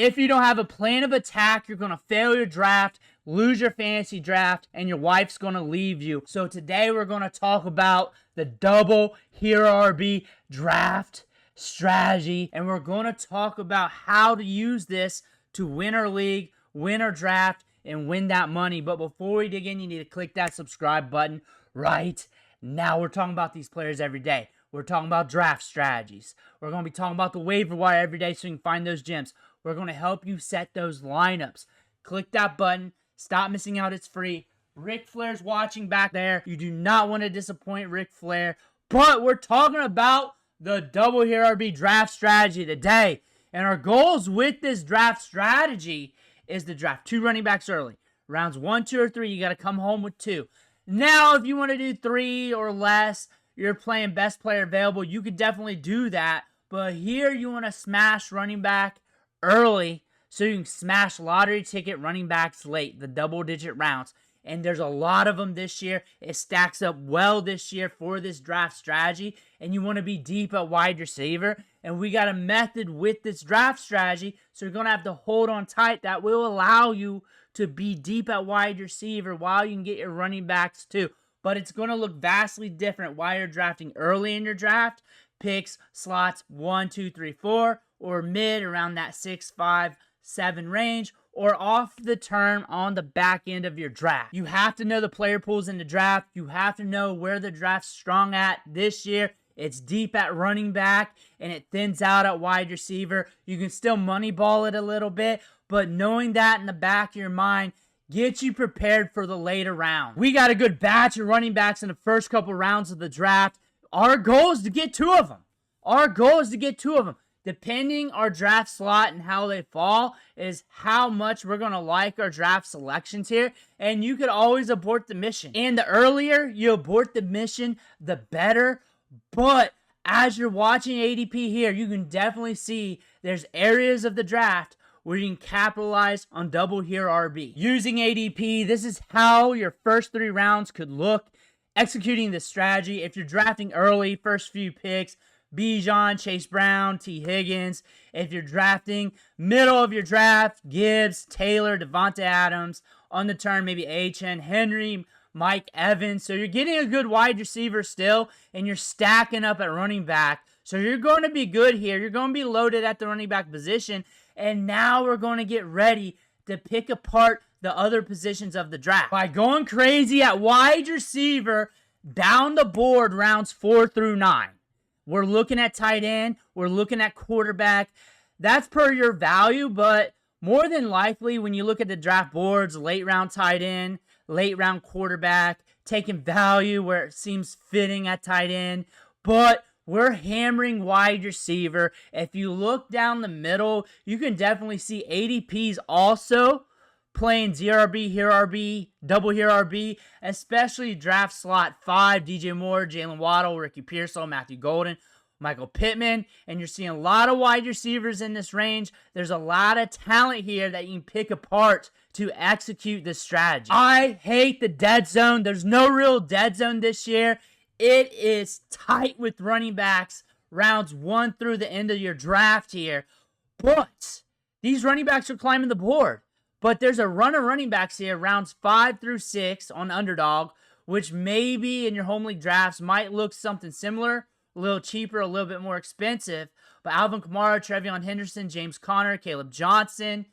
If you don't have a plan of attack, you're going to fail your draft, lose your fantasy draft, and your wife's going to leave you. So today we're going to talk about the double hero RB draft strategy, and we're going to talk about how to use this to win our league, win our draft, and win that money. But before we dig in, you need to click that subscribe button right now. We're talking about these players every day. We're talking about draft strategies. We're going to be talking about the waiver wire every day so you can find those gems. We're going to help you set those lineups. Click that button. Stop missing out. It's free. Ric Flair's watching back there. You do not want to disappoint Ric Flair. But we're talking about the double hero RB draft strategy today. And our goals with this draft strategy is to draft 2 running backs early. Rounds 1, 2, or 3, you got to come home with 2. Now, if you want to do 3 or less, you're playing best player available, you could definitely do that. But here you want to smash running back early so you can smash lottery ticket running backs late, the double-digit rounds. And there's a lot of them this year. It stacks up well this year for this draft strategy. And you want to be deep at wide receiver. And we got a method with this draft strategy. So you're going to have to hold on tight. That will allow you to be deep at wide receiver while you can get your running backs too. But it's going to look vastly different while you're drafting early in your draft. Picks, slots 1, 2, 3, 4. Or mid around that 6, 5, 7 range. Or off the turn on the back end of your draft. You have to know the player pools in the draft. You have to know where the draft's strong at this year. It's deep at running back and it thins out at wide receiver. You can still moneyball it a little bit, but knowing that in the back of your mind gets you prepared for the later round. We got a good batch of running backs in the first couple rounds of the draft. Our goal is to get 2 of them. Depending our draft slot and how they fall is how much we're going to like our draft selections here. And you could always abort the mission. And the earlier you abort the mission, the better. But as you're watching ADP here, you can definitely see there's areas of the draft where you can capitalize on double hero RB. Using ADP, this is how your first 3 rounds could look. Executing this strategy, if you're drafting early, first few picks, Bijan, Chase Brown, T. Higgins. If you're drafting middle of your draft, Gibbs, Taylor, Devonta Adams. On the turn, maybe H.N. Henry, Mike Evans. So you're getting a good wide receiver still, and you're stacking up at running back. So you're going to be good here. You're going to be loaded at the running back position. And now we're going to get ready to pick apart the other positions of the draft. By going crazy at wide receiver down the board rounds 4 through 9. We're looking at tight end. We're looking at quarterback. That's per your value, but more than likely when you look at the draft boards, late round tight end, late round quarterback, taking value where it seems fitting at tight end, but we're hammering wide receiver. If you look down the middle, you can definitely see ADPs also playing ZRB, Hero RB, double Hero RB, especially draft slot 5, DJ Moore, Jalen Waddle, Ricky Pearsall, Matthew Golden, Michael Pittman, and you're seeing a lot of wide receivers in this range. There's a lot of talent here that you can pick apart to execute this strategy. I hate the dead zone. There's no real dead zone this year. It is tight with running backs rounds 1 through the end of your draft here, but these running backs are climbing the board. But there's a run of running backs here, rounds 5 through 6 on Underdog, which maybe in your home league drafts might look something similar, a little cheaper, a little bit more expensive. But Alvin Kamara, Trevion Henderson, James Conner, Caleb Johnson,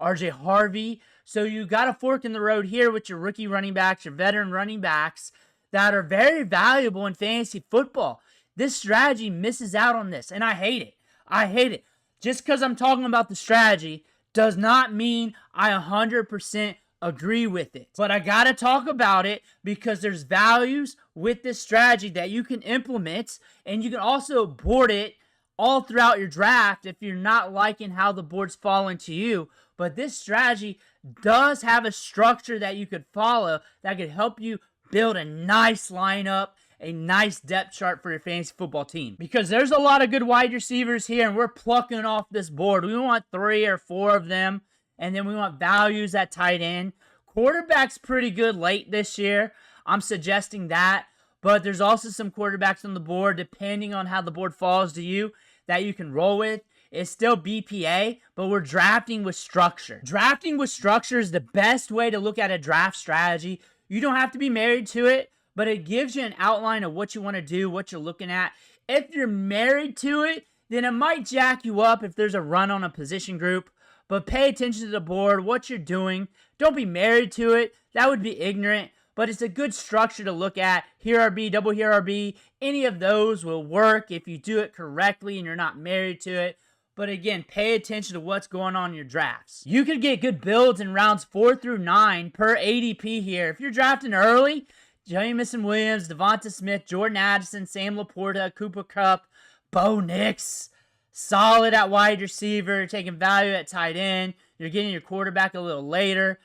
RJ Harvey. So you got a fork in the road here with your rookie running backs, your veteran running backs that are very valuable in fantasy football. This strategy misses out on this, and I hate it. Just because I'm talking about the strategy does not mean I 100% agree with it. But I gotta talk about it because there's values with this strategy that you can implement, and you can also board it all throughout your draft if you're not liking how the board's falling to you. But this strategy does have a structure that you could follow that could help you build a nice lineup, a nice depth chart for your fantasy football team. Because there's a lot of good wide receivers here, and we're plucking off this board. We want 3 or 4 of them, and then we want values at tight end. Quarterback's pretty good late this year. I'm suggesting that. But there's also some quarterbacks on the board, depending on how the board falls to you, that you can roll with. It's still BPA, but we're drafting with structure. Drafting with structure is the best way to look at a draft strategy. You don't have to be married to it, but it gives you an outline of what you want to do, what you're looking at. If you're married to it, then it might jack you up if there's a run on a position group. But pay attention to the board, what you're doing. Don't be married to it. That would be ignorant. But it's a good structure to look at. Here RB, double here RB, any of those will work if you do it correctly and you're not married to it. But again, pay attention to what's going on in your drafts. You could get good builds in rounds 4 through 9 per ADP here. If you're drafting early, Jamison Williams, Devonta Smith, Jordan Addison, Sam Laporta, Cooper Kupp, Bo Nix, solid at wide receiver, taking value at tight end. You're getting your quarterback a little later.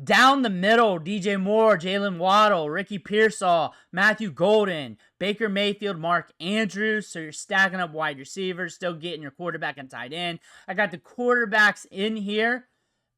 Down the middle, DJ Moore, Jalen Waddle, Ricky Pearsall, Matthew Golden, Baker Mayfield, Mark Andrews. So you're stacking up wide receivers, still getting your quarterback and tight end. I got the quarterbacks in here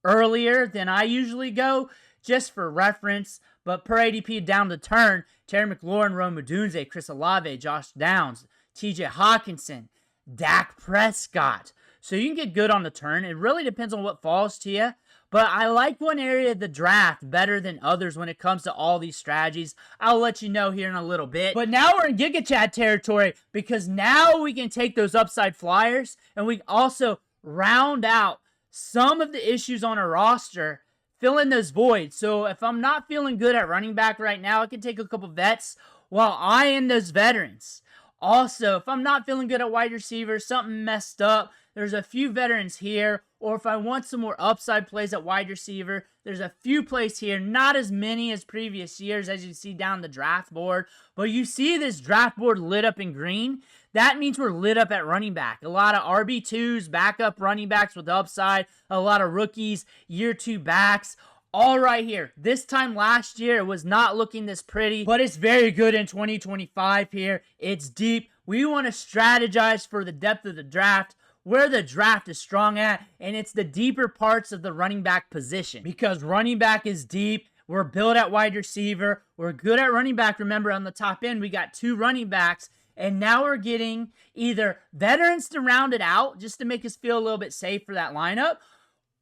earlier than I usually go, just for reference. But per ADP down the turn, Terry McLaurin, Rome Odunze, Chris Olave, Josh Downs, TJ Hawkinson, Dak Prescott. So you can get good on the turn. It really depends on what falls to you. But I like one area of the draft better than others when it comes to all these strategies. I'll let you know here in a little bit. But now we're in Giga Chat territory because now we can take those upside flyers and we also round out some of the issues on a roster, fill in those voids. So if I'm not feeling good at running back right now, I can take a couple vets while eyeing those veterans. Also, if I'm not feeling good at wide receiver, something messed up, there's a few veterans here. Or if I want some more upside plays at wide receiver, there's a few plays here. Not as many as previous years as you see down the draft board. But you see this draft board lit up in green. That means we're lit up at running back. A lot of RB2s, backup running backs with upside. A lot of rookies, year 2 backs. All right here. This time last year, it was not looking this pretty, but it's very good in 2025 here. It's deep. We want to strategize for the depth of the draft, where the draft is strong at, and it's the deeper parts of the running back position. Because running back is deep. We're built at wide receiver. We're good at running back. Remember, on the top end, we got 2 running backs. And now we're getting either veterans to round it out, just to make us feel a little bit safe for that lineup,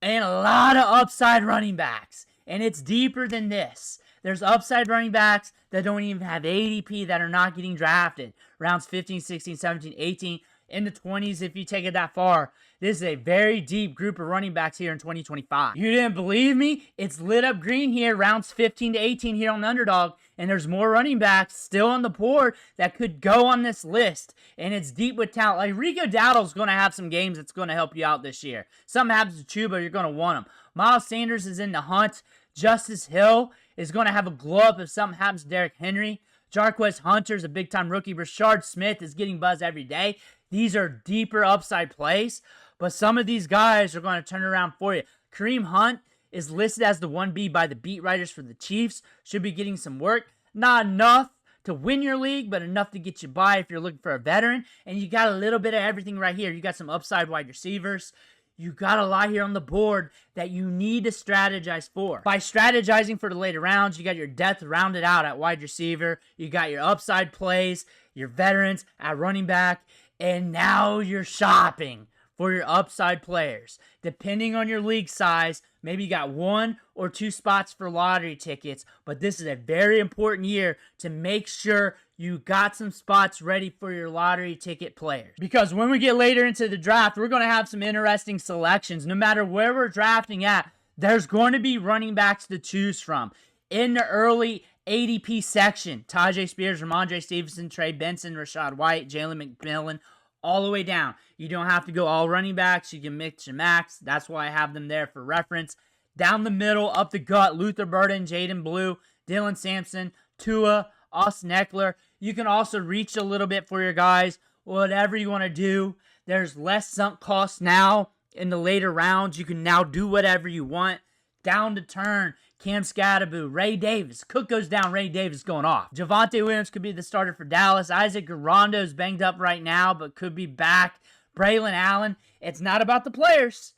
and a lot of upside running backs. And it's deeper than this. There's upside running backs that don't even have ADP that are not getting drafted. Rounds 15, 16, 17, 18, in the 20s if you take it that far. This is a very deep group of running backs here in 2025. You didn't believe me? It's lit up green here, rounds 15 to 18 here on the Underdog. And there's more running backs still on the board that could go on this list. And it's deep with talent. Like Rico Dowdle's going to have some games that's going to help you out this year. Something happens to Chuba, you're going to want him. Miles Sanders is in the hunt. Justice Hill is going to have a glow up if something happens to Derrick Henry. Jarquez Hunter's a big-time rookie. Rashard Smith is getting buzz every day. These are deeper upside plays, but some of these guys are going to turn around for you. Kareem Hunt is listed as the 1B by the beat writers for the Chiefs. Should be getting some work. Not enough to win your league, but enough to get you by if you're looking for a veteran. And you got a little bit of everything right here. You got some upside wide receivers. You got a lot here on the board that you need to strategize for. By strategizing for the later rounds, you got your depth rounded out at wide receiver. You got your upside plays, your veterans at running back. And now you're shopping for your upside players. Depending on your league size, maybe you got 1 or 2 spots for lottery tickets, but this is a very important year to make sure you got some spots ready for your lottery ticket players. Because when we get later into the draft, we're going to have some interesting selections. No matter where we're drafting at, there's going to be running backs to choose from. In the early ADP section, Tajay Spears, Ramondre Stevenson, Trey Benson, Rashad White, Jalen McMillan, all the way down. You don't have to go all running backs. You can mix and max. That's why I have them there for reference. Down the middle, up the gut, Luther Burden, Jaden Blue, Dylan Sampson, Tua, Austin Eckler. You can also reach a little bit for your guys. Whatever you want to do. There's less sunk costs now in the later rounds. You can now do whatever you want. Down to turn, Cam Scatterboo, Ray Davis. Cook goes down, Ray Davis going off. Javonte Williams could be the starter for Dallas. Isaac Garondo's banged up right now, but could be back. Braylon Allen. It's not about the players.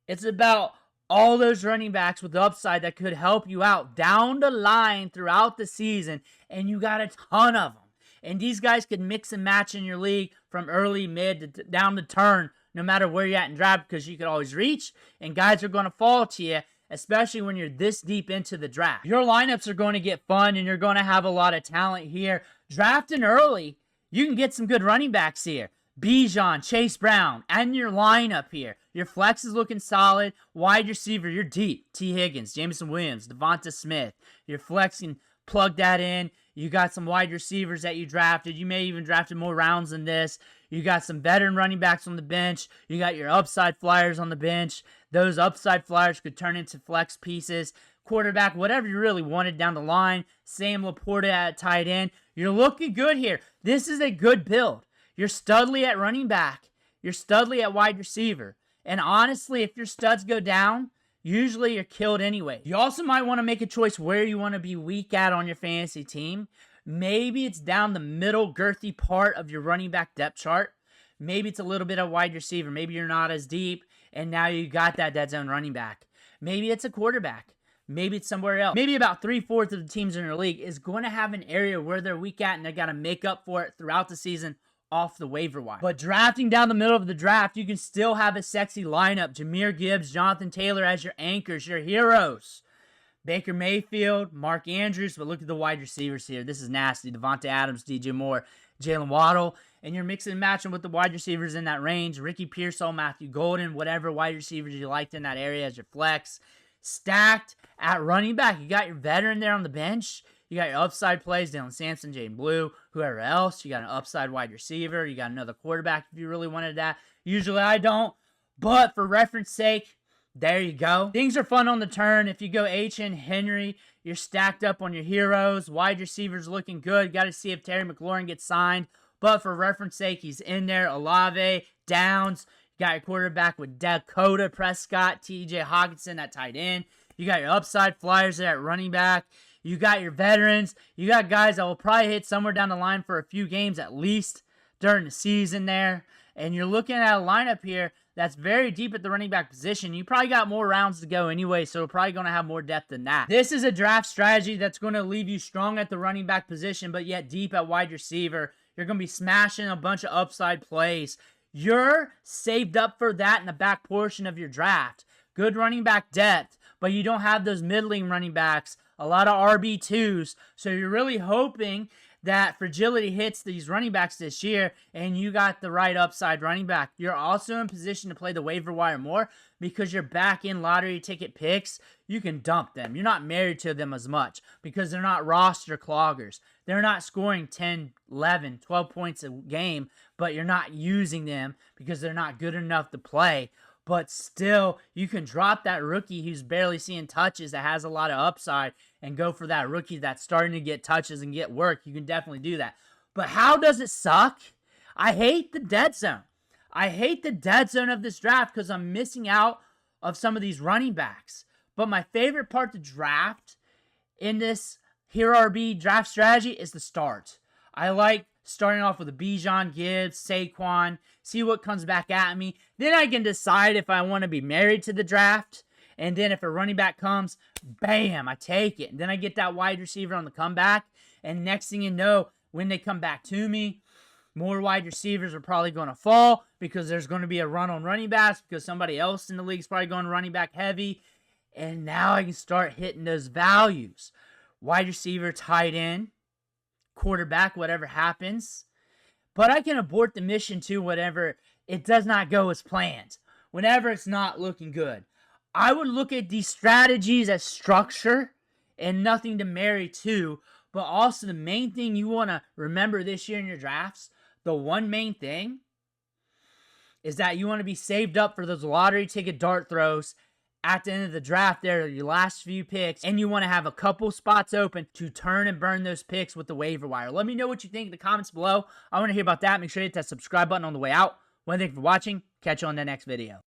It's about all those running backs with the upside that could help you out down the line throughout the season, and you got a ton of them. And these guys could mix and match in your league from early, mid, to down the turn. no matter where you're at in draft, because you could always reach, and guys are going to fall to you, especially when you're this deep into the draft. Your lineups are going to get fun, and you're going to have a lot of talent here. Drafting early, you can get some good running backs here. Bijan, Chase Brown, and your lineup here. Your flex is looking solid. Wide receiver, you're deep. T. Higgins, Jameson Williams, Devonta Smith. Your flex can plug that in. You got some wide receivers that you drafted. You may even drafted more rounds than this. You got some veteran running backs on the bench. You got your upside flyers on the bench. Those upside flyers could turn into flex pieces. Quarterback, whatever you really wanted down the line. Sam Laporta at tight end. You're looking good here. This is a good build. You're studly at running back. You're studly at wide receiver. And honestly, if your studs go down, usually you're killed anyway. You also might want to make a choice where you want to be weak at on your fantasy team. Maybe it's down the middle girthy part of your running back depth chart. Maybe it's a little bit of wide receiver. Maybe you're not as deep, and now you got that dead zone running back. Maybe it's a quarterback. Maybe it's somewhere else. Maybe about 3/4 of the teams in your league is going to have an area where they're weak at, and they got to make up for it throughout the season off the waiver wire. But drafting down the middle of the draft, you can still have a sexy lineup. Jahmyr Gibbs, Jonathan Taylor as your anchors, your heroes. Baker Mayfield, Mark Andrews, but look at the wide receivers here. This is nasty. Devonta Adams, DJ Moore, Jalen Waddle, and you're mixing and matching with the wide receivers in that range. Ricky Pearsall, Matthew Golden, whatever wide receivers you liked in that area as your flex. Stacked at running back. You got your veteran there on the bench. You got your upside plays, Dylan Sampson, Jaden Blue, whoever else. You got an upside wide receiver. You got another quarterback if you really wanted that. Usually I don't, but for reference sake, there you go. Things are fun on the turn. If you go H.N. Henry, you're stacked up on your heroes. Wide receivers looking good. Got to see if Terry McLaurin gets signed, but for reference sake, he's in there. Olave, Downs. You got your quarterback with Dakota Prescott, T.J. Hawkinson at tight end. You got your upside flyers there at running back. You got your veterans. You got guys that will probably hit somewhere down the line for a few games at least during the season there. And you're looking at a lineup here that's very deep at the running back position. You probably got more rounds to go anyway, so we're probably going to have more depth than that. This is a draft strategy that's going to leave you strong at the running back position, but yet deep at wide receiver. You're going to be smashing a bunch of upside plays. You're saved up for that in the back portion of your draft. Good running back depth, but you don't have those middling running backs. A lot of RB2s. So you're really hoping that fragility hits these running backs this year and you got the right upside running back. You're also in position to play the waiver wire more because you're back in lottery ticket picks. You can dump them. You're not married to them as much because they're not roster cloggers. They're not scoring 10, 11, 12 points a game, but you're not using them because they're not good enough to play. But still, you can drop that rookie who's barely seeing touches that has a lot of upside and go for that rookie that's starting to get touches and get work. You can definitely do that. But how does it suck? I hate the dead zone. I hate the dead zone of this draft because I'm missing out of some of these running backs. But my favorite part to draft in this Hero RB draft strategy is the start. I like starting off with a Bijan, Gibbs, Saquon, see what comes back at me. Then I can decide if I want to be married to the draft. And then if a running back comes, bam, I take it. And then I get that wide receiver on the comeback. And next thing you know, when they come back to me, more wide receivers are probably going to fall because there's going to be a run on running backs because somebody else in the league is probably going running back heavy. And now I can start hitting those values. Wide receiver, tight end, quarterback, whatever happens. But I can abort the mission too whenever it does not go as planned. Whenever it's not looking good. I would look at these strategies as structure and nothing to marry to. But also the main thing you want to remember this year in your drafts, the one main thing is that you want to be saved up for those lottery ticket dart throws at the end of the draft there, your last few picks, and you want to have a couple spots open to turn and burn those picks with the waiver wire. Let me know what you think in the comments below. I want to hear about that. Make sure you hit that subscribe button on the way out. One thing for watching. Catch you on the next video.